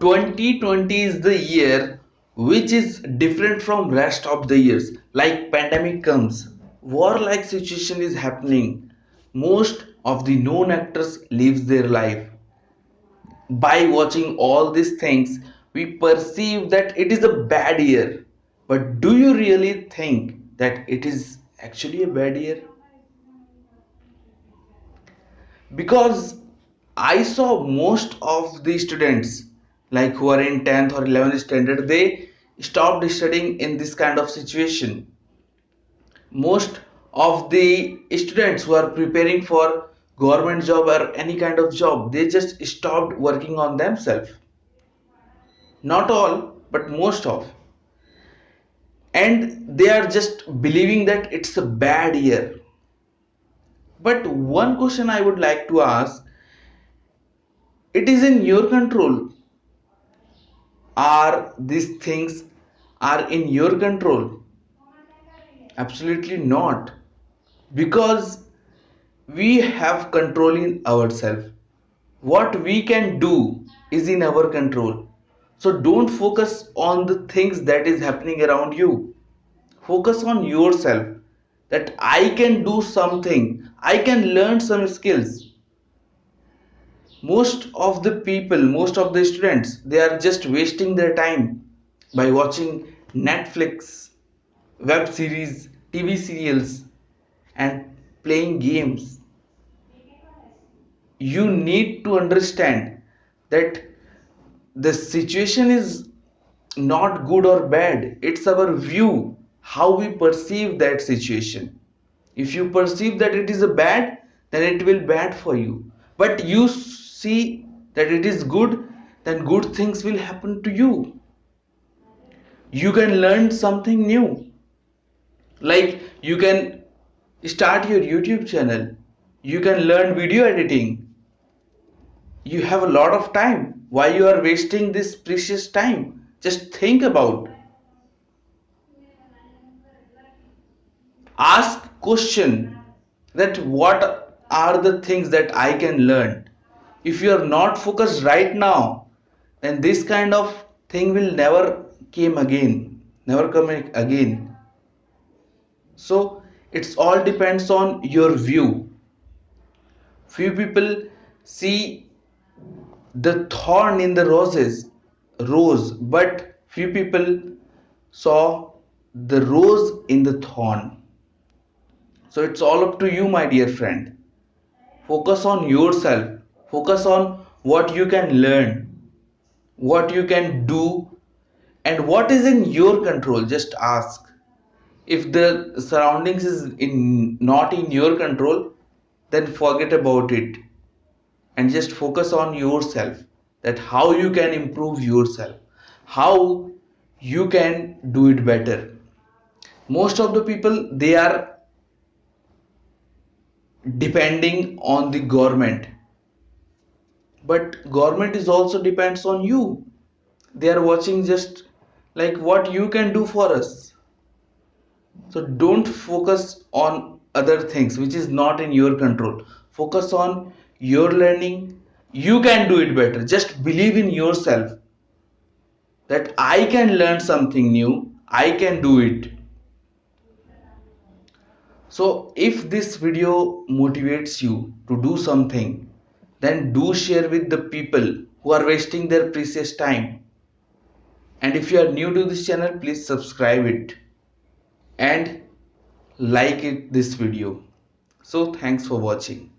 2020 is the year which is different from rest of the years. Like pandemic comes, war like situation is happening. Most of the known actors lives their life. By watching all these things, we perceive that it is a bad year. But do you really think that it is actually a bad year? Because I saw most of the students like who are in 10th or 11th standard, they stopped studying in this kind of situation. Most of the students who are preparing for government job or any kind of job, they just stopped working on themselves. Not all, but most of. And they are just believing that it's a bad year. But one question I would like to ask, it is in your control. Are these things are in your control? Absolutely not. Because we have control in ourselves. What we can do is in our control. So don't focus on the things that is happening around you. Focus on yourself, that I can do something, I can learn some skills. Most of the people, most of the students, they are just wasting their time by watching Netflix, web series, TV serials, and playing games. You need to understand that the situation is not good or bad, it's our view, how we perceive that situation. If you perceive that it is a bad, then it will bad for you. But you see that it is good, then good things will happen to you. You can learn something new. Like you can start your YouTube channel. You can learn video editing. You have a lot of time. Why you are wasting this precious time? Just think about. Ask question that what are the things that I can learn. If you are not focused right now, then this kind of thing will never came again, never come again. So it's all depends on your view. Few people see the thorn in the rose, but few people saw the rose in the thorn. So it's all up to you, my dear friend. Focus on yourself. Focus on what you can learn, what you can do, and what is in your control. Just ask. If the surroundings is in not in your control, then forget about it and just focus on yourself, that how you can improve yourself, how you can do it better. Most of the people, they are depending on the government, but government is also depends on you. They are watching just like what you can do for us. So don't focus on other things which is not in your control. Focus on your learning. You can do it better. Just believe in yourself that I can learn something new. I can do it. So if this video motivates you to do something, then do share with the people who are wasting their precious time. And if you are new to this channel, please subscribe it and like it this video. So thanks for watching.